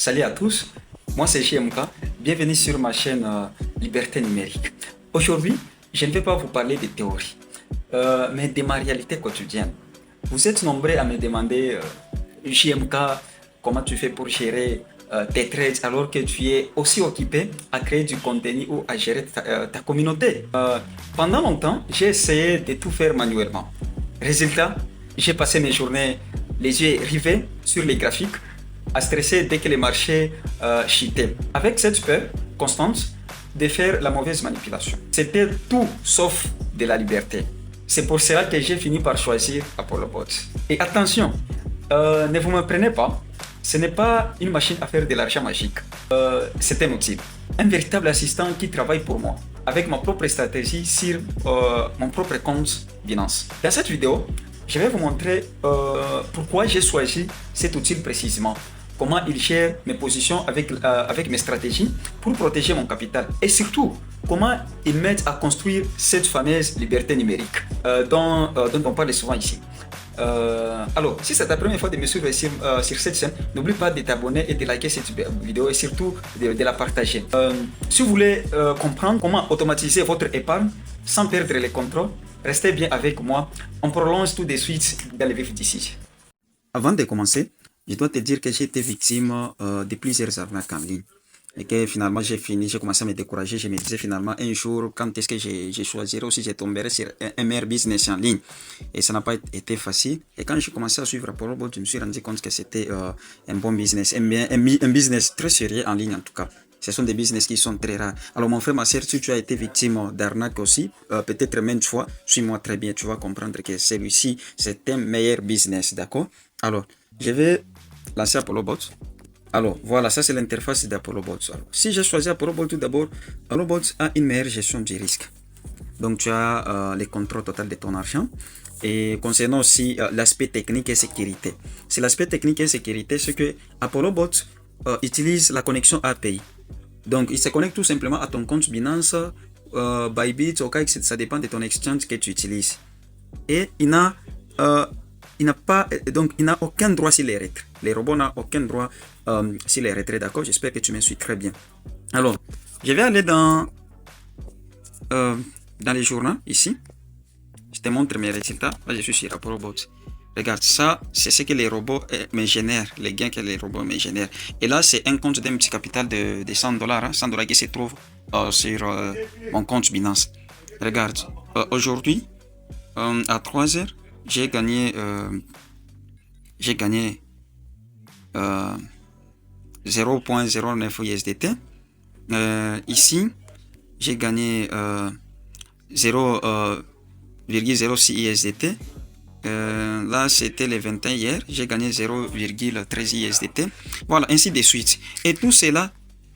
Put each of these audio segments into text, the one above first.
Salut à tous, moi c'est JMK, bienvenue sur ma chaîne Liberté numérique. Aujourd'hui, je ne vais pas vous parler de théorie, mais de ma réalité quotidienne. Vous êtes nombreux à me demander, JMK, comment tu fais pour gérer tes trades alors que tu es aussi occupé à créer du contenu ou à gérer ta communauté. Pendant longtemps, j'ai essayé de tout faire manuellement. Résultat, j'ai passé mes journées les yeux rivés sur les graphiques, à stresser dès que les marchés cheataient. Avec cette peur constante de faire la mauvaise manipulation. C'était tout sauf de la liberté. C'est pour cela que j'ai fini par choisir Apollo Bot. Et attention, ne vous me prenez pas, ce n'est pas une machine à faire de l'argent magique. C'est un outil, un véritable assistant qui travaille pour moi, avec ma propre stratégie sur mon propre compte Binance. Dans cette vidéo, je vais vous montrer pourquoi j'ai choisi cet outil précisément, comment il gère mes positions avec mes stratégies pour protéger mon capital et surtout comment il m'aide à construire cette fameuse liberté numérique dont on parle souvent ici. Alors, si c'est ta première fois de me suivre sur cette chaîne, n'oublie pas de t'abonner et de liker cette vidéo et surtout de la partager. Si vous voulez comprendre comment automatiser votre épargne sans perdre le contrôle, restez bien avec moi. On prolonge tout de suite dans le vif d'ici. Avant de commencer, je dois te dire que j'ai été victime de plusieurs arnaques en ligne. Et que finalement j'ai commencé à me décourager. Je me disais finalement un jour, quand est-ce que j'ai choisirai aussi, je tomberai sur un meilleur business en ligne. Et ça n'a pas été facile. Et quand j'ai commencé à suivre Apollo Bot, je me suis rendu compte que c'était un bon business, un business très sérieux en ligne en tout cas. Ce sont des business qui sont très rares. Alors mon frère, ma soeur, si tu as été victime d'arnaque aussi, peut-être même une fois, suis-moi très bien, tu vas comprendre que celui-ci, c'est un meilleur business, d'accord? Alors, je vais lancer Apollo Bot. Alors, voilà, ça c'est l'interface d'Apollo Bot. Alors, si j'ai choisi Apollo Bot tout d'abord, Apollo Bot a une meilleure gestion du risque. Donc, tu as le contrôle total de ton argent. Et concernant aussi l'aspect technique et sécurité. C'est l'aspect technique et sécurité, c'est que Apollo Bot utilise la connexion API. Donc, il se connecte tout simplement à ton compte Binance, Bybit, OK, ça dépend de ton exchange que tu utilises. Et il n'a aucun droit sur les retraits. Les robots n'ont aucun droit sur les retraits, d'accord? J'espère que tu me suis très bien. Alors, je vais aller dans les journaux, ici. Je te montre mes résultats. Là, je suis sur Apollo Bot. Regarde, ça, c'est ce que les robots me génèrent, les gains que les robots me génèrent. Et là, c'est un compte d'un petit capital de $100, hein, $100 qui se trouve sur mon compte Binance. Regarde, aujourd'hui, à 3 heures, j'ai gagné 0.09 USDT. Ici, j'ai gagné 0,06 USDT. Là, c'était le 21 hier. J'ai gagné 0,13 USDT. Voilà, ainsi de suite. Et tout cela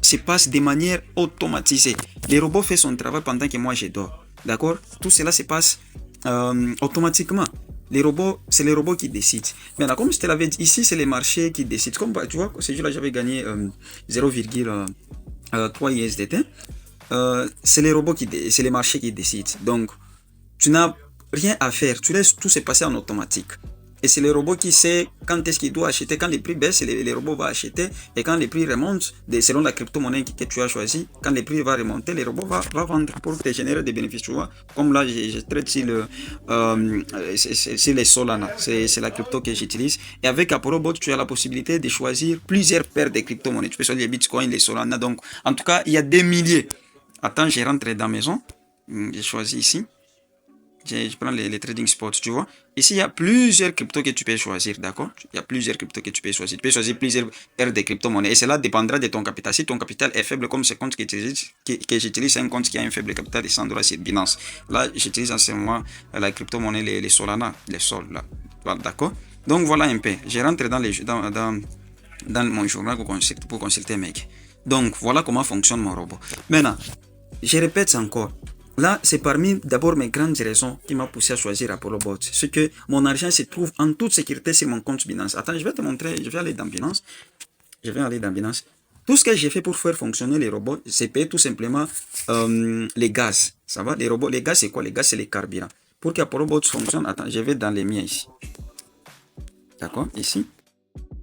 se passe de manière automatisée. Les robots font son travail pendant que moi je dors. D'accord? Tout cela se passe automatiquement. Les robots, c'est les robots qui décident. Maintenant, comme je te l'avais dit, ici, c'est les marchés qui décident. Comme tu vois, ce jour-là, j'avais gagné 0,3 USDT. C'est les robots c'est les marchés qui décident. Donc, tu n'as rien à faire. Tu laisses tout se passer en automatique. Et c'est le robot qui sait quand est-ce qu'il doit acheter. Quand les prix baissent, les robots vont acheter. Et quand les prix remontent, selon la crypto-monnaie que tu as choisi, quand les prix vont remonter, les robots vont vendre pour te générer des bénéfices. Tu vois, comme là, je traite sur les Solana. C'est la crypto que j'utilise. Et avec Apollo Bot, tu as la possibilité de choisir plusieurs paires de crypto-monnaies. Tu peux choisir les Bitcoin, les Solana. Donc, en tout cas, il y a des milliers. Attends, je rentre dans la maison. J'ai choisi ici. Je prends les trading spots, tu vois. Ici, il y a plusieurs cryptos que tu peux choisir, d'accord? Il y a plusieurs cryptos que tu peux choisir. Tu peux choisir plusieurs paires de crypto-monnaies. Et cela dépendra de ton capital. Si ton capital est faible, comme ce compte que j'utilise, c'est un compte qui a un faible capital de $100 sur Binance. Là, j'utilise en ce moment la crypto-monnaie, les Solana, les Sol, là. Voilà, d'accord? Donc, voilà un peu. Je rentre dans mon journal pour consulter, mec. Donc, voilà comment fonctionne mon robot. Maintenant, je répète encore. Là, c'est parmi d'abord mes grandes raisons qui m'ont poussé à choisir Apollo Bot. C'est que mon argent se trouve en toute sécurité sur mon compte Binance. Attends, je vais te montrer. Je vais aller dans Binance. Tout ce que j'ai fait pour faire fonctionner les robots, c'est payer tout simplement les gaz. Ça va? Les robots, les gaz, c'est quoi? Les gaz, c'est les carburants. Pour qu'Apollo Bot fonctionne, attends, je vais dans les miens ici. D'accord? Ici.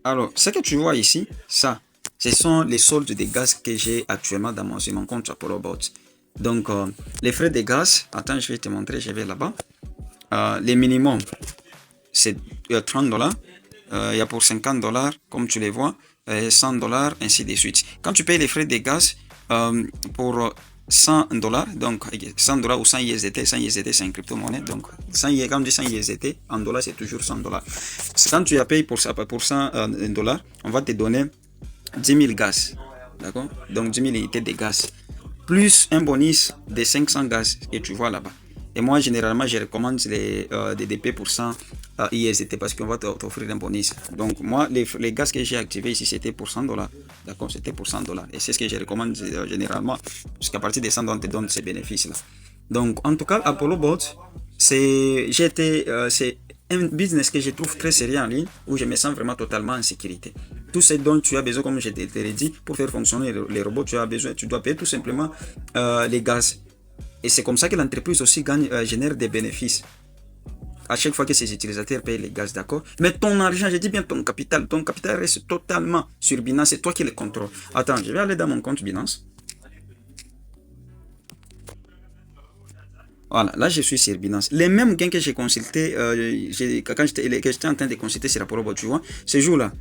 Alors, ce que tu vois ici, ça, Ce sont les soldes de gaz que j'ai actuellement sur mon compte ApolloBot. Donc, les frais de gaz, attends, je vais te montrer, je vais là-bas. Les minimums, c'est 30 dollars. Il y a pour 50 dollars, comme tu les vois, 100 dollars, ainsi de suite. Quand tu payes les frais de gaz pour 100 dollars, donc 100 dollars ou 100 USDT, 100 USDT c'est une crypto-monnaie, donc 100, quand on dit 100 USDT, en dollars c'est toujours 100 dollars. Quand tu as payé pour 100 dollars, on va te donner 10 000 gaz, d'accord? Donc 10 000 unités de gaz, plus un bonus de 500 gaz que tu vois là-bas. Et moi, généralement, je recommande les DDP pour 100 ISDT parce qu'on va t'offrir un bonus. Donc, moi, les gaz que j'ai activés ici, c'était pour 100 dollars. D'accord, c'était pour 100 dollars. Et c'est ce que je recommande généralement, jusqu'à partir de 100 dollars, on te donne ces bénéfices-là. Donc, en tout cas, ApolloBot, c'est un business que je trouve très sérieux en ligne, où je me sens vraiment totalement en sécurité. Tout ce dont tu as besoin, comme je te l'ai dit, pour faire fonctionner les robots, tu dois payer tout simplement les gaz. Et c'est comme ça que l'entreprise aussi génère des bénéfices. À chaque fois que ses utilisateurs payent les gaz, d'accord? Mais ton argent, je dis bien ton capital reste totalement sur Binance, c'est toi qui le contrôles. Attends, je vais aller dans mon compte Binance. Voilà, là je suis sur Binance. Les mêmes gains que j'ai consulté, quand j'étais en train de consulter sur ApolloBot, tu vois, ce jour-là,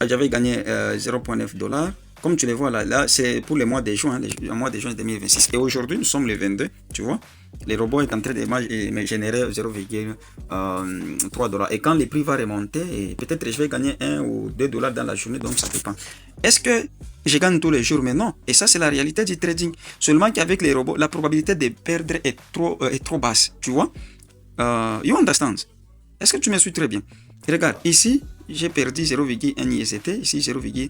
j'avais gagné 0,9 dollars. Comme tu les vois là, c'est pour le mois de juin, le mois de juin 2026. Et aujourd'hui, nous sommes le 22, tu vois. Les robots est en train de me générer 0,3 dollars. Et quand le prix va remonter, peut-être je vais gagner 1 ou 2 dollars dans la journée, donc ça dépend. Est-ce que je gagne tous les jours? Mais non. Et ça, c'est la réalité du trading. Seulement qu'avec les robots, la probabilité de perdre est trop basse, tu vois. You understand? Est-ce que tu me suis très bien? Regarde, ici, j'ai perdu 0,1 ISDT, ici 0,19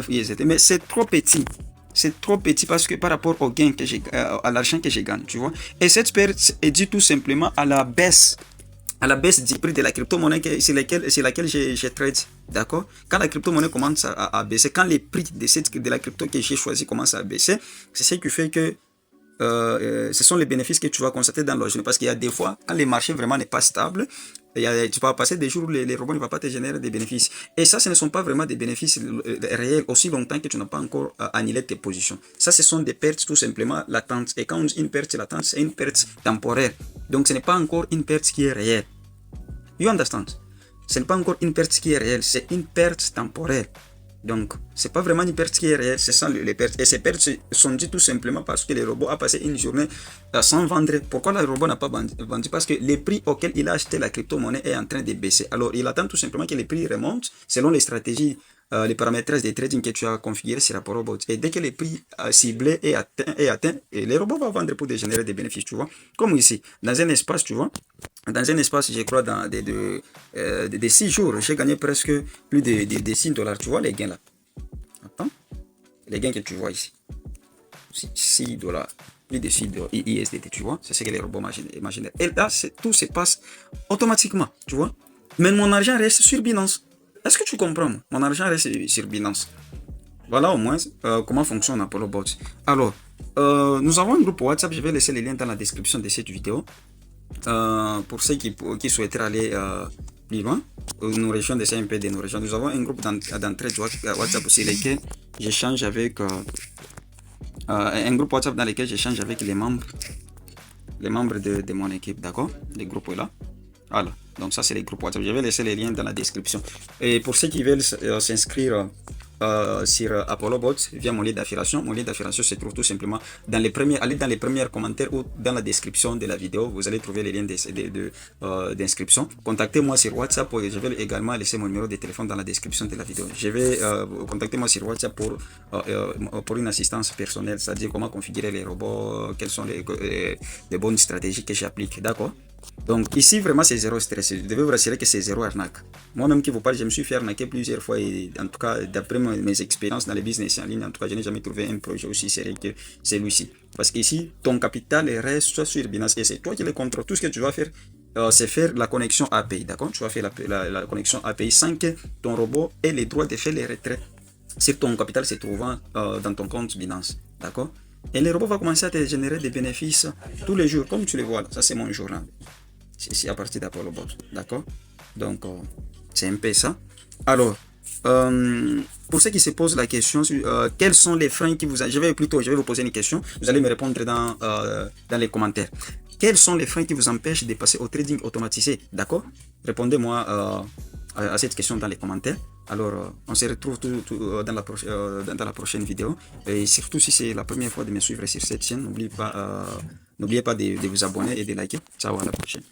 ISDT, mais c'est trop petit. C'est trop petit parce que par rapport au gain que j'ai, à l'argent que je gagne, tu vois. Et cette perte est due tout simplement à la baisse du prix de la crypto-monnaie sur laquelle je trade. D'accord? Quand la crypto-monnaie commence à baisser, quand les prix de la crypto que j'ai choisi commencent à baisser, c'est ce qui fait que ce sont les bénéfices que tu vas constater dans la journée. Parce qu'il y a des fois, quand le marché vraiment n'est pas stable, tu vas passer des jours où les robots ne vont pas te générer des bénéfices. Et ça, ce ne sont pas vraiment des bénéfices réels aussi longtemps que tu n'as pas encore annulé tes positions. Ça, ce sont des pertes tout simplement latentes. Et quand on dit une perte latente, c'est une perte temporaire. Donc, ce n'est pas encore une perte qui est réelle. You understand? Ce n'est pas encore une perte qui est réelle, c'est une perte temporaire. Donc, c'est pas vraiment une perte qui est réelle, c'est ça les pertes. Et ces pertes sont dues tout simplement parce que le robot a passé une journée sans vendre. Pourquoi le robot n'a pas vendu? Parce que le prix auquel il a acheté la crypto-monnaie est en train de baisser. Alors, il attend tout simplement que les prix remontent selon les stratégies, les paramétrages de trading que tu as configurés sur ApolloBot. Et dès que le prix ciblé est atteint, et le robot va vendre pour générer des bénéfices, tu vois. Comme ici, dans un espace, tu vois. Dans un espace, je crois, dans des 6 jours, j'ai gagné presque plus de 6 dollars. Tu vois les gains là? Attends. Les gains que tu vois ici. 6 dollars. Plus de 6 dollars ISDT, tu vois? C'est ce que les robots génèrent. Et là, tout se passe automatiquement, tu vois? Mais mon argent reste sur Binance. Est-ce que tu comprends? Mon argent reste sur Binance. Voilà au moins comment fonctionne ApolloBot. Alors, nous avons un groupe WhatsApp. Je vais laisser les liens dans la description de cette vidéo. Pour ceux qui souhaiteraient aller plus loin, nous rejoindre un peu de nos régions. Nous avons un groupe d'entraide WhatsApp aussi, lequel j'échange avec un groupe WhatsApp dans lequel j'échange avec les membres de mon équipe, d'accord? Les groupes là. Voilà. Donc ça c'est les groupes WhatsApp. Je vais laisser les liens dans la description. Et pour ceux qui veulent s'inscrire sur ApolloBot via mon lien d'affiliation. Mon lien d'affiliation se trouve tout simplement dans les premiers commentaires ou dans la description de la vidéo. Vous allez trouver les liens d'inscription. Contactez-moi sur WhatsApp. Je vais également laisser mon numéro de téléphone dans la description de la vidéo. Je vais contacter-moi sur WhatsApp pour une assistance personnelle, c'est-à-dire comment configurer les robots, quelles sont les bonnes stratégies que j'applique. D'accord? Donc ici vraiment c'est zéro stress, je devais vous rassurer que c'est zéro arnaque. Moi-même qui vous parle, je me suis fait arnaquer plusieurs fois et en tout cas d'après mes expériences dans le business en ligne, en tout cas je n'ai jamais trouvé un projet aussi sérieux que celui-ci. Parce qu'ici ton capital reste sur Binance et c'est toi qui le contrôles. Tout ce que tu vas faire, c'est faire la connexion API, d'accord? Tu vas faire la connexion API sans que ton robot ait les droits de faire les retraits sur ton capital se trouvant dans ton compte Binance, d'accord? Et le robot va commencer à te générer des bénéfices tous les jours, comme tu le vois là. Ça c'est mon journal. C'est ici à partir d'ApolloBot, d'accord? Donc c'est un peu ça. Alors, pour ceux qui se posent la question sur quels sont les freins qui vous... Je vais vous poser une question. Vous allez me répondre dans les commentaires. Quels sont les freins qui vous empêchent de passer au trading automatisé? D'accord? Répondez-moi à cette question dans les commentaires. Alors, on se retrouve dans la prochaine vidéo. Et surtout, si c'est la première fois de me suivre sur cette chaîne, n'oubliez pas de vous abonner et de liker. Ciao, à la prochaine.